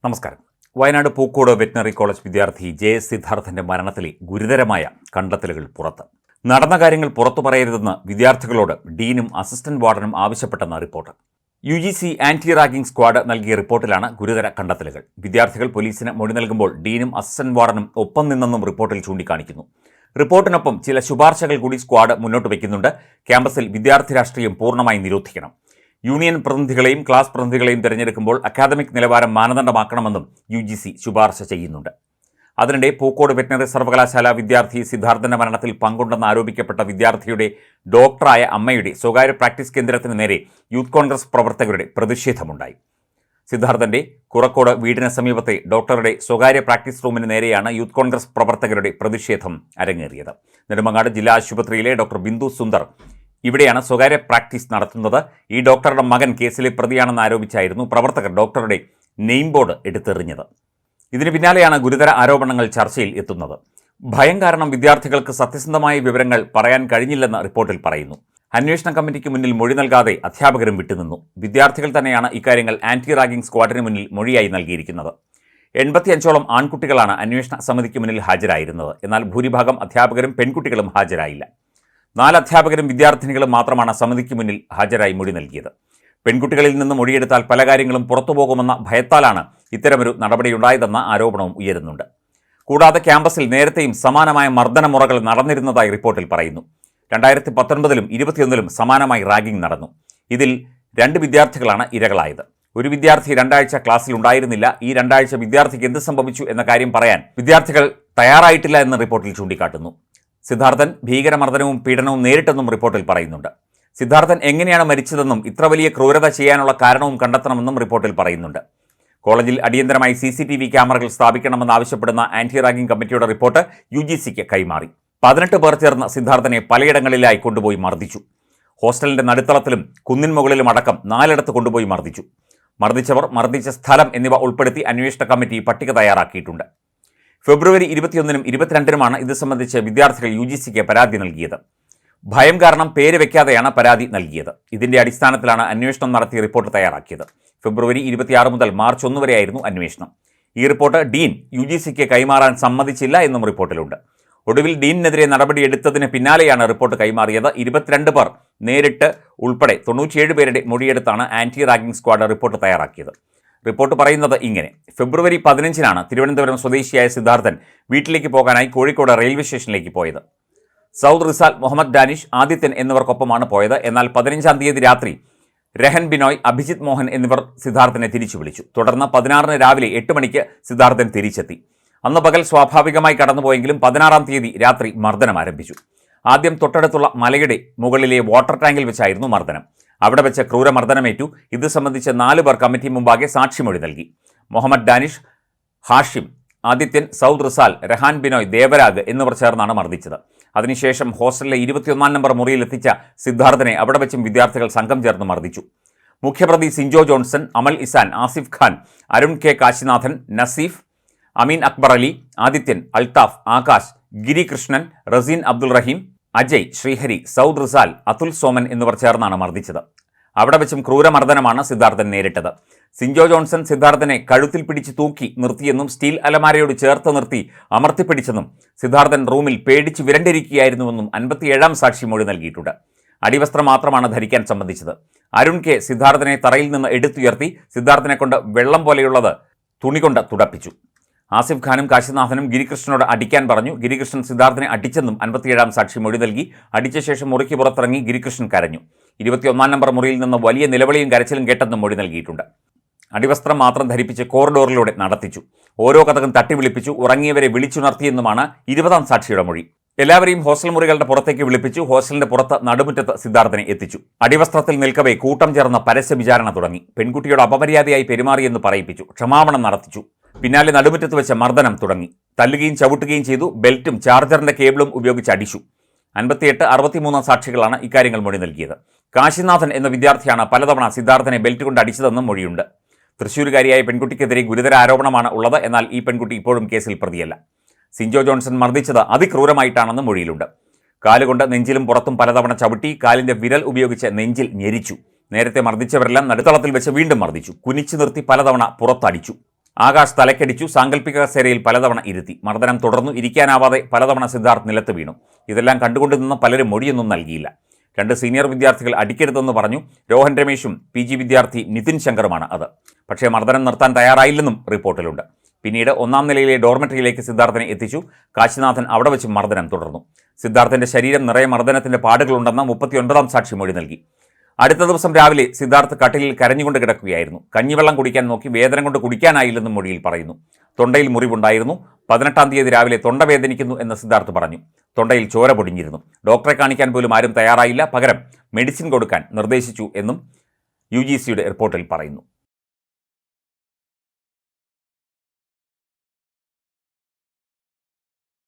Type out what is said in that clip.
നമസ്കാരം. Wayanad Pookode veterinary college വിദ്യാർത്ഥി ജെ.എസ്. സിദ്ധാർത്ഥന്റെ മരണത്തിലെ ഗുരുതരമായ കണ്ടെത്തലുകൾ പുറത്ത്. നടന്ന കാര്യങ്ങൾ പുറത്തു പറയരുതെന്ന് വിദ്യാർത്ഥികളോട് ഡീനും അസിസ്റ്റന്റ് വാർഡനും ആവശ്യപ്പെട്ടെന്ന report. UGC anti ragging squad നൽകിയ റിപ്പോർട്ടിലാണ് ഗുരുതര കണ്ടെത്തലുകൾ. വിദ്യാർത്ഥികൾ പോലീസിന് മൊഴി നൽകുമ്പോൾ ഡീനും അസിസ്റ്റന്റ് വാർഡനും ഒപ്പം നിന്നെന്നും റിപ്പോർട്ടിൽ ചൂണ്ടിക്കാണിക്കുന്നു. റിപ്പോർട്ടിനൊപ്പം ചില ശുപാർശകൾ കൂടി സ്ക്വാഡ് മുന്നോട്ട് വയ്ക്കുന്നുണ്ട്. ക്യാമ്പസിൽ വിദ്യാർത്ഥി രാഷ്ട്രീയം പൂർണ്ണമായി നിരോധിക്കണം. യൂണിയൻ പ്രതിനിധികളെയും ക്ലാസ് പ്രതിനിധികളെയും തിരഞ്ഞെടുക്കുമ്പോൾ അക്കാദമിക് നിലവാരം മാനദണ്ഡമാക്കണമെന്നും UGC ശുപാർശ ചെയ്യുന്നുണ്ട്. അതിനിടെ പൂക്കോട് വെറ്റിനറി സർവകലാശാല വിദ്യാർത്ഥി സിദ്ധാർത്ഥന്റെ മരണത്തിൽ പങ്കുണ്ടെന്ന് ആരോപിക്കപ്പെട്ട വിദ്യാർത്ഥിയുടെ ഡോക്ടറായ അമ്മയുടെ സ്വകാര്യ പ്രാക്ടീസ് കേന്ദ്രത്തിന് നേരെ യൂത്ത് കോൺഗ്രസ് പ്രവർത്തകരുടെ പ്രതിഷേധമുണ്ടായി. സിദ്ധാർത്ഥന്റെ കുറക്കോട് വീടിന് സമീപത്തെ ഡോക്ടറുടെ സ്വകാര്യ പ്രാക്ടീസ് റൂമിന് നേരെയാണ് യൂത്ത് കോൺഗ്രസ് പ്രവർത്തകരുടെ പ്രതിഷേധം അരങ്ങേറിയത്. നെടുമങ്ങാട് ജില്ലാ ആശുപത്രിയിലെ ഡോക്ടർ ബിന്ദു സുന്ദർ ഇവിടെയാണ് സ്വകാര്യ പ്രാക്ടീസ് നടത്തുന്നത്. ഈ ഡോക്ടറുടെ മകൻ കേസിലെ പ്രതിയാണെന്ന് ആരോപിച്ചായിരുന്നു പ്രവർത്തകർ ഡോക്ടറുടെ നെയിം ബോർഡ് എടുത്തെറിഞ്ഞത്. ഇതിന് പിന്നാലെയാണ് ഗുരുതര ആരോപണങ്ങൾ ചർച്ചയിൽ എത്തുന്നത്. ഭയം കാരണം വിദ്യാർത്ഥികൾക്ക് സത്യസന്ധമായ വിവരങ്ങൾ പറയാൻ കഴിഞ്ഞില്ലെന്ന് റിപ്പോർട്ടിൽ പറയുന്നു. അന്വേഷണ കമ്മിറ്റിക്ക് മുന്നിൽ മൊഴി നൽകാതെ അധ്യാപകരും വിട്ടുനിന്നു. വിദ്യാർത്ഥികൾ തന്നെയാണ് ഇക്കാര്യങ്ങൾ ആന്റി റാഗിംഗ് സ്ക്വാഡിന് മുന്നിൽ മൊഴിയായി നൽകിയിരിക്കുന്നത്. 85ഓളം ആൺകുട്ടികളാണ് അന്വേഷണ സമിതിക്ക് മുന്നിൽ ഹാജരായിരുന്നത്. എന്നാൽ ഭൂരിഭാഗം അധ്യാപകരും പെൺകുട്ടികളും ഹാജരായില്ല. 4 അധ്യാപകരും വിദ്യാർത്ഥിനികളും മാത്രമാണ് സമിതിക്ക് മുന്നിൽ ഹാജരായി മൊഴി നൽകിയത്. പെൺകുട്ടികളിൽ നിന്ന് മൊഴിയെടുത്താൽ പല കാര്യങ്ങളും പുറത്തുപോകുമെന്ന ഭയത്താലാണ് ഇത്തരമൊരു നടപടിയുണ്ടായതെന്ന ആരോപണവും ഉയരുന്നുണ്ട്. കൂടാതെ ക്യാമ്പസിൽ നേരത്തെയും സമാനമായ മർദ്ദനമുറകൾ നടന്നിരുന്നതായി റിപ്പോർട്ടിൽ പറയുന്നു. 2019ലും 2021ലും സമാനമായി റാഗിംഗ് നടന്നു. ഇതിൽ 2 വിദ്യാർത്ഥികളാണ് ഇരകളായത്. ഒരു വിദ്യാർത്ഥി 2 ആഴ്ച ക്ലാസ്സിൽ ഉണ്ടായിരുന്നില്ല. ഈ 2 ആഴ്ച വിദ്യാർത്ഥിക്ക് എന്ത് സംഭവിച്ചു എന്ന കാര്യം പറയാൻ വിദ്യാർത്ഥികൾ തയ്യാറായിട്ടില്ല എന്ന് റിപ്പോർട്ടിൽ ചൂണ്ടിക്കാട്ടുന്നു. സിദ്ധാർത്ഥൻ ഭീകരമർദ്ദനവും പീഡനവും നേരിട്ടെന്നും റിപ്പോർട്ടിൽ പറയുന്നുണ്ട്. സിദ്ധാർത്ഥൻ എങ്ങനെയാണ് മരിച്ചതെന്നും ഇത്ര വലിയ ക്രൂരത ചെയ്യാനുള്ള കാരണവും കണ്ടെത്തണമെന്നും റിപ്പോർട്ടിൽ പറയുന്നുണ്ട്. കോളേജിൽ അടിയന്തരമായി CCTV ക്യാമറകൾ സ്ഥാപിക്കണമെന്നാവശ്യപ്പെടുന്ന ആന്റി റാഗിംഗ് കമ്മിറ്റിയുടെ റിപ്പോർട്ട് UGCക്ക് കൈമാറി. 18 പേർ ചേർന്ന് സിദ്ധാർത്ഥനെ പലയിടങ്ങളിലായി കൊണ്ടുപോയി മർദ്ദിച്ചു. ഹോസ്റ്റലിന്റെ നടുത്തളത്തിലും കുന്നിൻ മുകളിലും അടക്കം 4 കൊണ്ടുപോയി മർദ്ദിച്ചു. മർദ്ദിച്ചവർ, മർദ്ദിച്ച സ്ഥലം എന്നിവ ഉൾപ്പെടുത്തി അന്വേഷണ കമ്മിറ്റി പട്ടിക തയ്യാറാക്കിയിട്ടുണ്ട്. ഫെബ്രുവരി 21നും 22നുമാണ് ഇത് സംബന്ധിച്ച് വിദ്യാർത്ഥികൾ UGCക്ക് പരാതി നൽകിയത്. ഭയം കാരണം പേര് വയ്ക്കാതെയാണ് പരാതി നൽകിയത്. ഇതിന്റെ അടിസ്ഥാനത്തിലാണ് അന്വേഷണം നടത്തി റിപ്പോർട്ട് തയ്യാറാക്കിയത്. ഫെബ്രുവരി 26 മുതൽ മാർച്ച് 1 വരെയായിരുന്നു അന്വേഷണം. ഈ റിപ്പോർട്ട് ഡീൻ UGCക്ക് കൈമാറാൻ സമ്മതിച്ചില്ല എന്നും റിപ്പോർട്ടിലുണ്ട്. ഒടുവിൽ ഡീനിനെതിരെ നടപടിയെടുത്തതിന് പിന്നാലെയാണ് റിപ്പോർട്ട് കൈമാറിയത്. 22 പേർ നേരിട്ട് ഉൾപ്പെടെ 97 പേരുടെ മൊഴിയെടുത്താണ് ആന്റി റാഗിംഗ് സ്ക്വാഡ് റിപ്പോർട്ട് തയ്യാറാക്കിയത്. റിപ്പോർട്ട് പറയുന്നത് ഇങ്ങനെ: ഫെബ്രുവരി 15നാണ് തിരുവനന്തപുരം സ്വദേശിയായ സിദ്ധാർത്ഥൻ വീട്ടിലേക്ക് പോകാനായി കോഴിക്കോട് റെയിൽവേ സ്റ്റേഷനിലേക്ക് പോയത്. സൗദ് റിസാൽ, മുഹമ്മദ് ഡാനിഷ്, ആദിത്യൻ എന്നിവർക്കൊപ്പമാണ് പോയത്. എന്നാൽ 15-ാം തീയതി രാത്രി രഹൻ ബിനോയ്, അഭിജിത്ത് മോഹൻ എന്നിവർ സിദ്ധാർത്ഥനെ തിരിച്ചു വിളിച്ചു. തുടർന്ന് 16-ന് രാവിലെ 8 മണിക്ക് സിദ്ധാർത്ഥൻ തിരിച്ചെത്തി. അന്ന് പകൽ സ്വാഭാവികമായി കടന്നുപോയെങ്കിലും 16-ാം തീയതി രാത്രി മർദ്ദനം ആരംഭിച്ചു. ആദ്യം തൊട്ടടുത്തുള്ള മലയുടെ മുകളിലെ വാട്ടർ ടാങ്കിൽ വെച്ചായിരുന്നു മർദ്ദനം. അവിടെ വെച്ച് ക്രൂരമർദ്ദനമേറ്റു. ഇത് സംബന്ധിച്ച് 4 പേർ കമ്മിറ്റി മുമ്പാകെ സാക്ഷിമൊഴി നൽകി. മുഹമ്മദ് ഡാനിഷ്, ഹാഷിം, ആദിത്യൻ, സൗദ് റിസാൽ, രഹാൻ ബിനോയ്, ദേവരാഗ് എന്നിവർ ചേർന്നാണ് മർദ്ദിച്ചത്. അതിനുശേഷം ഹോസ്റ്റലിലെ 21 നമ്പർ മുറിയിലെത്തിച്ച സിദ്ധാർത്ഥനെ അവിടെ വെച്ചും വിദ്യാർത്ഥികൾ സംഘം ചേർന്ന് മർദ്ദിച്ചു. മുഖ്യപ്രതി സിഞ്ചോ ജോൺസൺ, അമൽ ഇസാൻ, ആസിഫ് ഖാൻ, അരുൺ കെ കാശിനാഥൻ, നസീഫ്, അമീൻ അക്ബർ അലി, ആദിത്യൻ, അൽത്താഫ്, ആകാശ്, ഗിരികൃഷ്ണൻ, റസീൻ അബ്ദുൾ റഹീം, അജയ്, ശ്രീഹരി, സൗദ് റിസാൽ, അതുൽ സോമൻ എന്നിവർ ചേർന്നാണ് മർദ്ദിച്ചത്. അവിടെ വെച്ചും ക്രൂരമർദ്ദനമാണ് സിദ്ധാർത്ഥൻ നേരിട്ടത്. സിഞ്ചോ ജോൺസൺ സിദ്ധാർത്ഥനെ കഴുത്തിൽ പിടിച്ച് തൂക്കി നിർത്തിയെന്നും സ്റ്റീൽ അലമാരയോട് ചേർത്ത് നിർത്തി അമർത്തിപ്പിടിച്ചെന്നും സിദ്ധാർത്ഥൻ റൂമിൽ പേടിച്ച് വിരണ്ടിരിക്കുകയായിരുന്നുവെന്നും 57-ാം സാക്ഷി മൊഴി നൽകിയിട്ടുണ്ട്. അടിവസ്ത്രം മാത്രമാണ് ധരിക്കാൻ സംബന്ധിച്ചത്. അരുൺ കെ സിദ്ധാർത്ഥനെ തറയിൽ നിന്ന് എടുത്തുയർത്തി സിദ്ധാർത്ഥനെ കൊണ്ട് വെള്ളം പോലെയുള്ളത് തുണികൊണ്ട് തുടപ്പിച്ചു. ആസിഫ് ഖാനും കാശിനാഥനും ഗിരികൃഷ്ണനോട് അടിക്കാൻ പറഞ്ഞു. ഗിരികൃഷ്ണൻ സിദ്ധാർത്ഥനെ അടിച്ചെന്നും 57-ാം സാക്ഷി മൊഴി നൽകി. അടിച്ച ശേഷം മുറിക്ക് പുറത്തിറങ്ങി ഗിരികൃഷ്ണൻ കരഞ്ഞു. 21 നമ്പർ മുറിയിൽ നിന്ന് വലിയ നിലവിളിയും കരച്ചിലും കേട്ടെന്നും മൊഴി നൽകിയിട്ടുണ്ട്. അടിവസ്ത്രം മാത്രം ധരിപ്പിച്ച് കോറിഡോറിലൂടെ നടത്തിച്ചു. ഓരോ കഥകും തട്ടി വിളിപ്പിച്ചു. ഉറങ്ങിയവരെ വിളിച്ചുണർത്തിയെന്നുമാണ് 20-ാം സാക്ഷിയുടെ മൊഴി. എല്ലാവരെയും ഹോസ്റ്റൽ മുറികളുടെ പുറത്തേക്ക് വിളിപ്പിച്ചു. ഹോസ്റ്റലിന്റെ പുറത്ത് നടുമുറ്റത്ത് സിദ്ധാർത്ഥനെ എത്തിച്ചു. അടിവസ്ത്രത്തിൽ നിൽക്കവേ കൂട്ടം ചേർന്ന പരസ്യ വിചാരണ തുടങ്ങി. പെൺകുട്ടിയോട് അപമര്യാദയായി പെരുമാറിയെന്ന് പറയിപ്പിച്ചു. ക്ഷമാപണം നടത്തിച്ചു. പിന്നാലെ നടുമുറ്റത്ത് വെച്ച മർദ്ദനം തുടങ്ങി. തല്ലുകയും ചവിട്ടുകയും ചെയ്തു. ബെൽറ്റും ചാർജറിന്റെ കേബിളും ഉപയോഗിച്ച് അടിച്ചു. 58, 63 സാക്ഷികളാണ് ഇക്കാര്യങ്ങൾ മൊഴി നൽകിയത്. കാശിനാഥൻ എന്ന വിദ്യാർത്ഥിയാണ് പലതവണ സിദ്ധാർത്ഥനെ ബെൽറ്റ് കൊണ്ട് അടിച്ചതെന്നും മൊഴിയുണ്ട്. തൃശ്ശൂരുകാരിയായ പെൺകുട്ടിക്കെതിരെ ഗുരുതര ആരോപണമാണ് ഉള്ളത്. എന്നാൽ ഈ പെൺകുട്ടി ഇപ്പോഴും കേസിൽ പ്രതിയല്ല. സിഞ്ചോ ജോൺസൺ മർദ്ദിച്ചത് അതിക്രൂരമായിട്ടാണെന്ന് മൊഴിയിലുണ്ട്. കാലുകൊണ്ട് നെഞ്ചിലും പുറത്തും പലതവണ ചവിട്ടി. കാലിന്റെ വിരൽ ഉപയോഗിച്ച് നെഞ്ചിൽ ഞെരിച്ചു. നേരത്തെ മർദ്ദിച്ചവരെല്ലാം നടുത്തളത്തിൽ വെച്ച് വീണ്ടും മർദ്ദിച്ചു. കുനിച്ചു നിർത്തി പലതവണ പുറത്തടിച്ചു. ആകാശ് തലക്കടിച്ചു, സാങ്കല്പിക കസേരയിൽ പലതവണ ഇരുത്തി. മർദ്ദനം തുടർന്നു. ഇരിക്കാനാവാതെ പലതവണ സിദ്ധാർത്ഥ് നിലത്ത് വീണു. ഇതെല്ലാം കണ്ടുകൊണ്ട് നിന്ന പലരും മൊഴിയൊന്നും നൽകിയില്ല. 2 സീനിയർ വിദ്യാർത്ഥികൾ അടിക്കരുതെന്ന് പറഞ്ഞു. രോഹൻ രമേശും PG വിദ്യാർത്ഥി നിതിൻ ശങ്കറുമാണ് അത്. പക്ഷേ മർദ്ദനം നിർത്താൻ തയ്യാറായില്ലെന്നും റിപ്പോർട്ടിലുണ്ട്. പിന്നീട് 1-ാം നിലയിലെ ഡോർമെറ്ററിയിലേക്ക് സിദ്ധാർത്ഥിനെ എത്തിച്ചു. കാശിനാഥൻ അവിടെ വെച്ച് മർദ്ദനം തുടർന്നു. സിദ്ധാർത്ഥിന്റെ ശരീരം നിറയെ മർദ്ദനത്തിന്റെ പാടുകളുണ്ടെന്ന് 39-ാം സാക്ഷി മൊഴി നൽകി. അടുത്ത ദിവസം രാവിലെ സിദ്ധാർത്ഥ് കട്ടിലിൽ കരഞ്ഞുകൊണ്ട് കിടക്കുകയായിരുന്നു. കഞ്ഞിവെള്ളം കുടിക്കാൻ നോക്കി, വേദന കൊണ്ട് കുടിക്കാനായില്ലെന്നും മൊഴിയിൽ പറയുന്നു. തൊണ്ടയിൽ മുറിവുണ്ടായിരുന്നു. 18-ാം തീയതി രാവിലെ തൊണ്ട വേദനിക്കുന്നു എന്ന് സിദ്ധാർത്ഥ് പറഞ്ഞു. തൊണ്ടയിൽ ചോര പൊടിഞ്ഞിരുന്നു. ഡോക്ടറെ കാണിക്കാൻ പോലും ആരും തയ്യാറായില്ല. പകരം മെഡിസിൻ കൊടുക്കാൻ നിർദ്ദേശിച്ചു എന്നും UGCയുടെ റിപ്പോർട്ടിൽ പറയുന്നു.